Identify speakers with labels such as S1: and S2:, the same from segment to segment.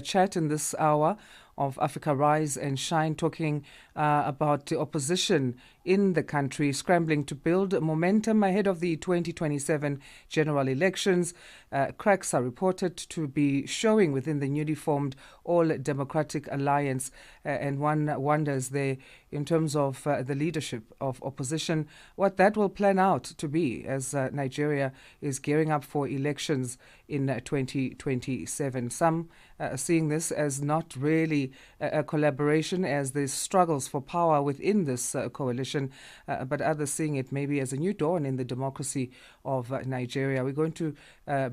S1: chat in this hour of Africa Rise and Shine, talking about the opposition in the country scrambling to build momentum ahead of the 2027 general elections. Cracks are reported to be showing within the newly formed All Democratic Alliance, and one wonders there, in terms of the leadership of opposition, what that will plan out to be as Nigeria is gearing up for elections in 2027. Some seeing this as not really a collaboration, as there's struggles for power within this coalition, but others seeing it maybe as a new dawn in the democracy of Nigeria. We're going to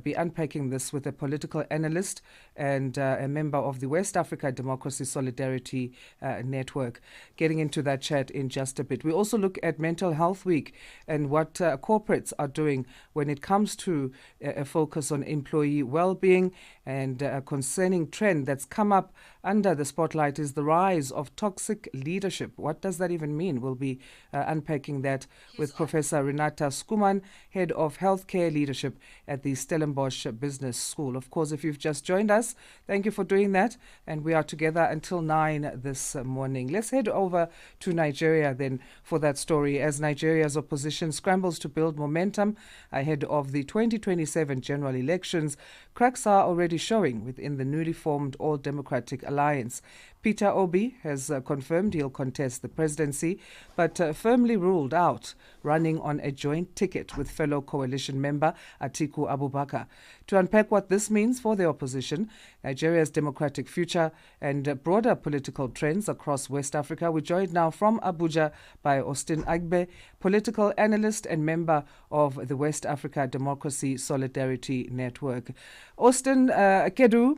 S1: be unpacking this with a political analyst and a member of the West Africa Democracy Solidarity Network. Getting into that chat in just a bit. We also look at Mental Health Week and what corporates are doing when it comes to a focus on employee well-being, and a concerning trend that's come up under the spotlight is the rise of toxic leadership. What does that even mean? We'll be unpacking that with Professor Renata Skuman, Head of Healthcare Leadership at the Stellenbosch Business School. Of course, if you've just joined us, thank you for doing that. And we are together until 9 this morning. Let's head over to Nigeria then for that story, as Nigeria's opposition scrambles to build momentum ahead of the 2027 general elections. Cracks are already showing within the newly formed All Democratic Alliance. Peter Obi has confirmed he'll contest the presidency, but firmly ruled out running on a joint ticket with fellow coalition member Atiku Abubakar. To unpack what this means for the opposition, Nigeria's democratic future, and broader political trends across West Africa, we're joined now from Abuja by Austin Aigbe, political analyst and member of the West Africa Democracy Solidarity Network. Austin, Kedu.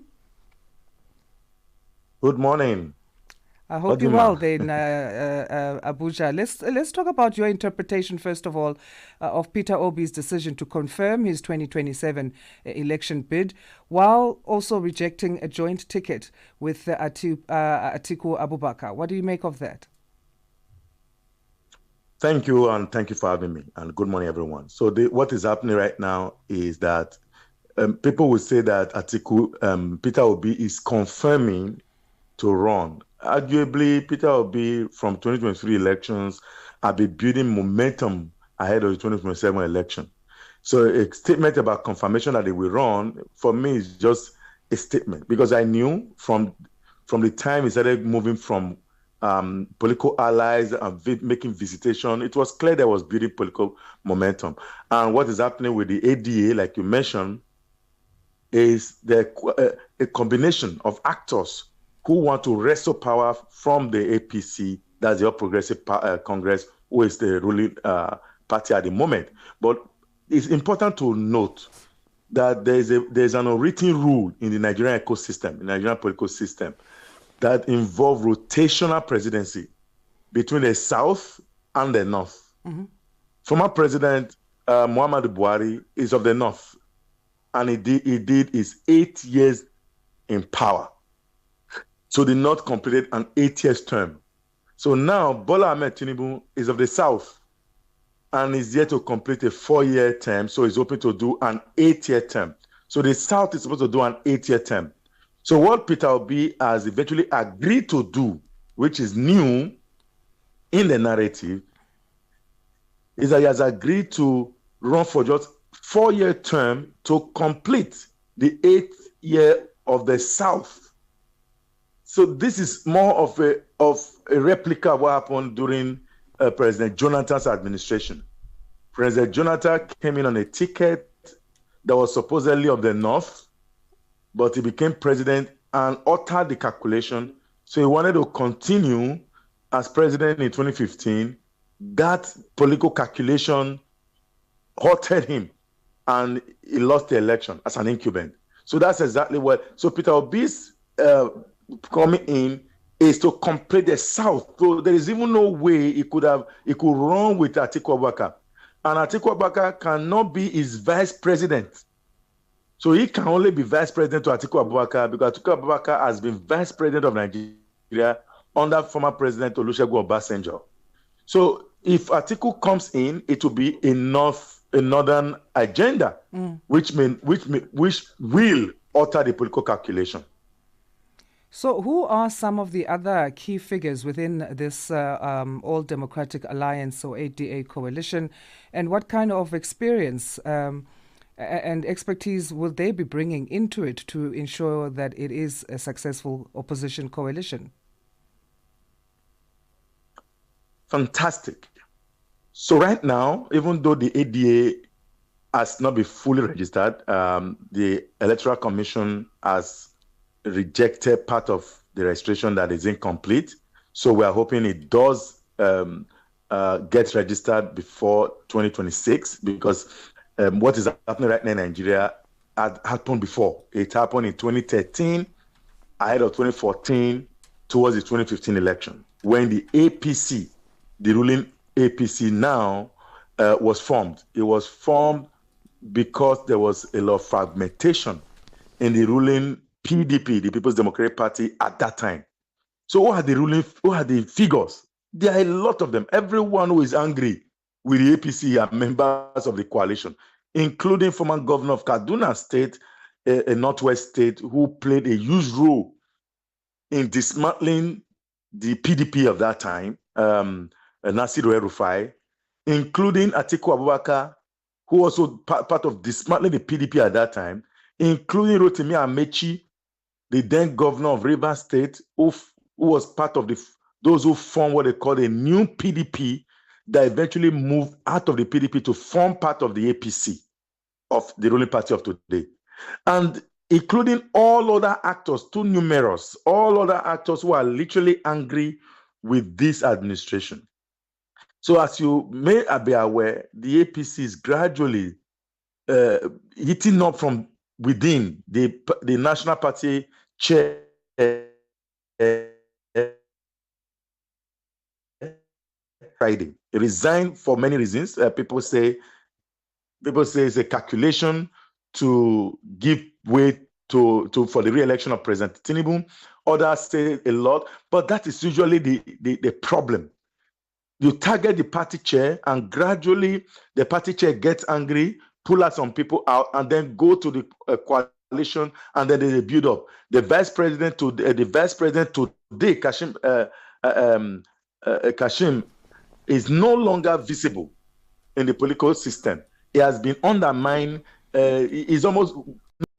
S2: Good morning.
S1: I hope you're well there in Abuja. Let's talk about your interpretation, first of all, of Peter Obi's decision to confirm his 2027 election bid, while also rejecting a joint ticket with Atiku Abubakar. What do you make of that?
S2: Thank you, and thank you for having me, and good morning, everyone. So what is happening right now is that people will say that Peter Obi is confirming to run. Arguably, Peter Obi from 2023 elections have been building momentum ahead of the 2027 election. So a statement about confirmation that they will run, for me, is just a statement, because I knew from the time he started moving from political allies and making visitation, it was clear there was building political momentum. And what is happening with the ADA, like you mentioned, is a combination of actors who want to wrestle power from the APC, that's the All Progressive Congress, who is the ruling party at the moment. But it's important to note that there's an unwritten rule in the Nigerian ecosystem, the Nigerian political system, that involve rotational presidency between the South and the North. Mm-hmm. Former President Muhammadu Buhari is of the North, and he did his 8 years in power. So the North completed an 8-year term. So now Bola Ahmed Tinubu is of the South and is yet to complete a 4-year term. So he's hoping to do an 8-year term. So the South is supposed to do an 8-year term. So what Peter Obi has eventually agreed to do, which is new in the narrative, is that he has agreed to run for just 4-year term to complete the 8th year of the South. So this is more of a replica of what happened during President Jonathan's administration. President Jonathan came in on a ticket that was supposedly of the North, but he became president and altered the calculation. So he wanted to continue as president in 2015. That political calculation halted him, and he lost the election as an incumbent. So that's exactly what. So Peter Obi's coming in is to complete the South. So there is even no way he could run with Atiku Abubakar. And Atiku Abubakar cannot be his vice president. So he can only be vice president to Atiku Abubakar, because Atiku Abubakar has been vice president of Nigeria under former President Olusegun Obasanjo. So if Atiku comes in, it will be a northern agenda, which will alter the political calculation.
S1: So, who are some of the other key figures within this All Democratic Alliance or ADA coalition, and what kind of experience and expertise will they be bringing into it to ensure that it is a successful opposition coalition?
S2: Fantastic. So right now, even though the ADA has not been fully registered, the Electoral Commission has rejected part of the registration that is incomplete. So we are hoping it does get registered before 2026, because what is happening right now in Nigeria had happened before. It happened in 2013, ahead of 2014, towards the 2015 election, when the APC, the ruling APC now, was formed. It was formed because there was a lot of fragmentation in the ruling PDP, the People's Democratic Party, at that time. So who are the figures? There are a lot of them. Everyone who is angry with the APC are members of the coalition, including former governor of Kaduna State, a Northwest state, who played a huge role in dismantling the PDP of that time, Nasiru El-Rufai, including Atiku Abubakar, who also part of dismantling the PDP at that time, including Rotimi Amechi, the then governor of Rivers State, who was part of those who formed what they call a new PDP that eventually moved out of the PDP to form part of the APC of the ruling party of today. And including all other actors, too numerous, all other actors who are literally angry with this administration. So as you may be aware, the APC is gradually heating up from within. The National Party chair Friday. He resigned for many reasons. People say it's a calculation to give way for the re-election of President Tinubu. Others say a lot, but that is usually the problem. You target the party chair, and gradually the party chair gets angry, pull out some people out, and then go to the coalition, and then they build up. The vice president today, Kashim, is no longer visible in the political system. He has been undermined. He's almost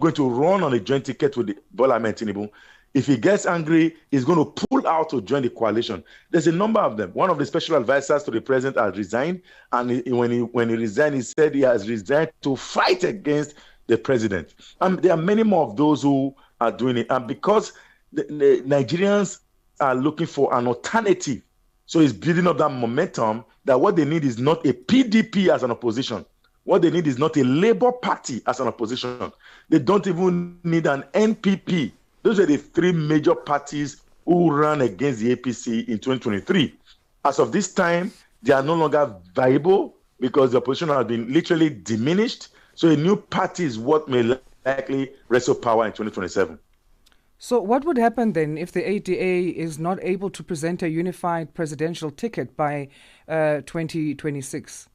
S2: going to run on a joint ticket with Bola Ahmed Tinubu. If he gets angry, he's going to pull out to join the coalition. There's a number of them. One of the special advisors to the president has resigned, and when he resigned, he said he has resigned to fight against the president. And there are many more of those who are doing it. And because the Nigerians are looking for an alternative, so it's building up that momentum that what they need is not a PDP as an opposition. What they need is not a Labour Party as an opposition. They don't even need an NPP. Those are the three major parties who ran against the APC in 2023. As of this time, they are no longer viable because the opposition has been literally diminished. So a new party is what may likely wrestle power in 2027.
S1: So what would happen then if the ADA is not able to present a unified presidential ticket by 2026?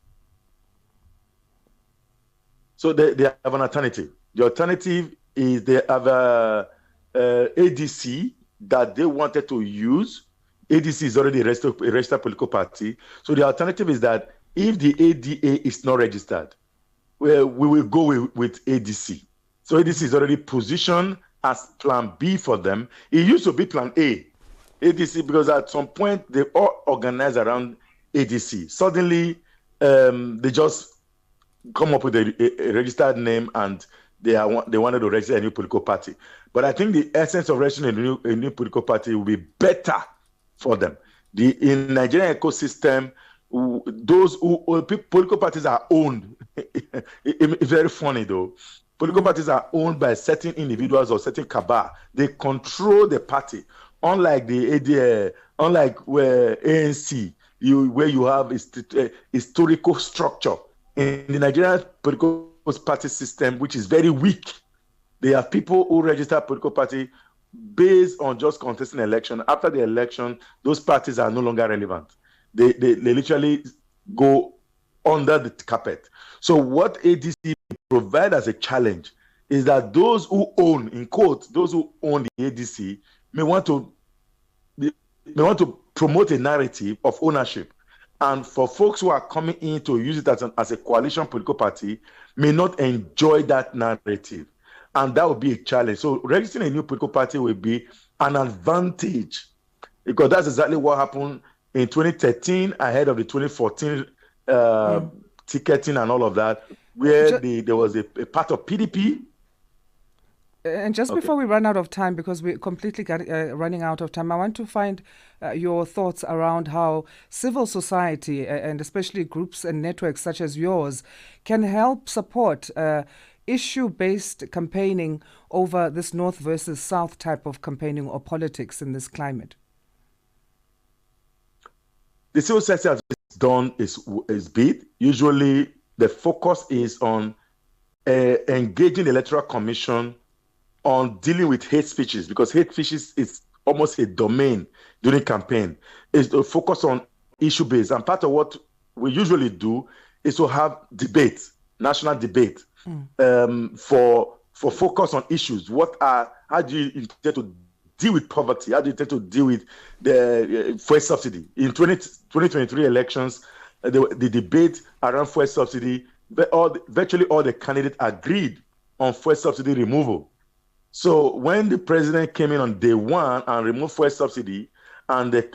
S2: So they have an alternative. The alternative is they have a ADC that they wanted to use. ADC is already a registered political party. So the alternative is that if the ADA is not registered, we will go with ADC. So ADC is already positioned as plan B for them. It used to be plan A, ADC, because at some point they all organized around ADC. Suddenly, they just come up with a registered name, and they wanted to register a new political party. But I think the essence of registering a new political party will be better for them. In Nigerian ecosystem, political parties are owned. It's very funny though. Political parties are owned by certain individuals or certain cabal. They control the party. Unlike the ADA, where ANC, where you have a historical structure. In the Nigerian political party system, which is very weak, they have people who register political party based on just contesting election. After the election, those parties are no longer relevant. They literally go under the carpet. So what ADC provide as a challenge is that those who own, in quotes, those who own the ADC may want to promote a narrative of ownership. And for folks who are coming in to use it as a coalition political party, may not enjoy that narrative. And that would be a challenge. So registering a new political party will be an advantage, because that's exactly what happened in 2013 ahead of the 2014 ticketing and all of that, where there was a part of PDP.
S1: And just before we run out of time, because we're completely running out of time, I want to find your thoughts around how civil society, and especially groups and networks such as yours, can help support issue-based campaigning over this North versus South type of campaigning or politics in this climate.
S2: The civil society has done is big. Usually the focus is on engaging the Electoral Commission on dealing with hate speeches, because hate speeches is almost a domain during campaign, is to focus on issue-based. And part of what we usually do is to have debate, national debate, for focus on issues. How do you intend to deal with poverty? How do you intend to deal with the fuel subsidy? In 2023 elections, the debate around fuel subsidy, virtually all the candidates agreed on fuel subsidy removal. So when the president came in on day one and removed fuel subsidy, and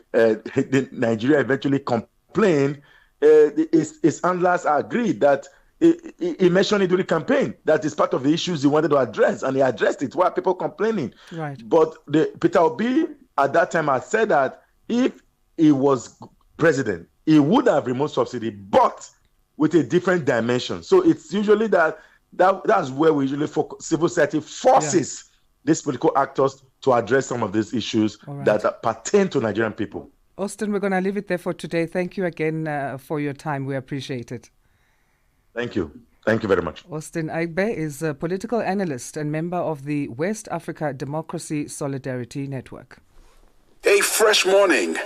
S2: Nigeria eventually complained, his handlers agreed that he mentioned it during the campaign, that is part of the issues he wanted to address, and he addressed it. Why are people complaining?
S1: Right.
S2: But Peter Obi at that time had said that if he was president, he would have removed subsidy, but with a different dimension. So it's usually that's where we usually focus. Civil society forces these political actors to address some of these issues that pertain to Nigerian people.
S1: Austin, we're going to leave it there for today. Thank you again for your time. We appreciate it.
S2: Thank you. Thank you very much.
S1: Austin Aigbe is a political analyst and member of the West Africa Democracy Solidarity Network.
S3: A fresh morning,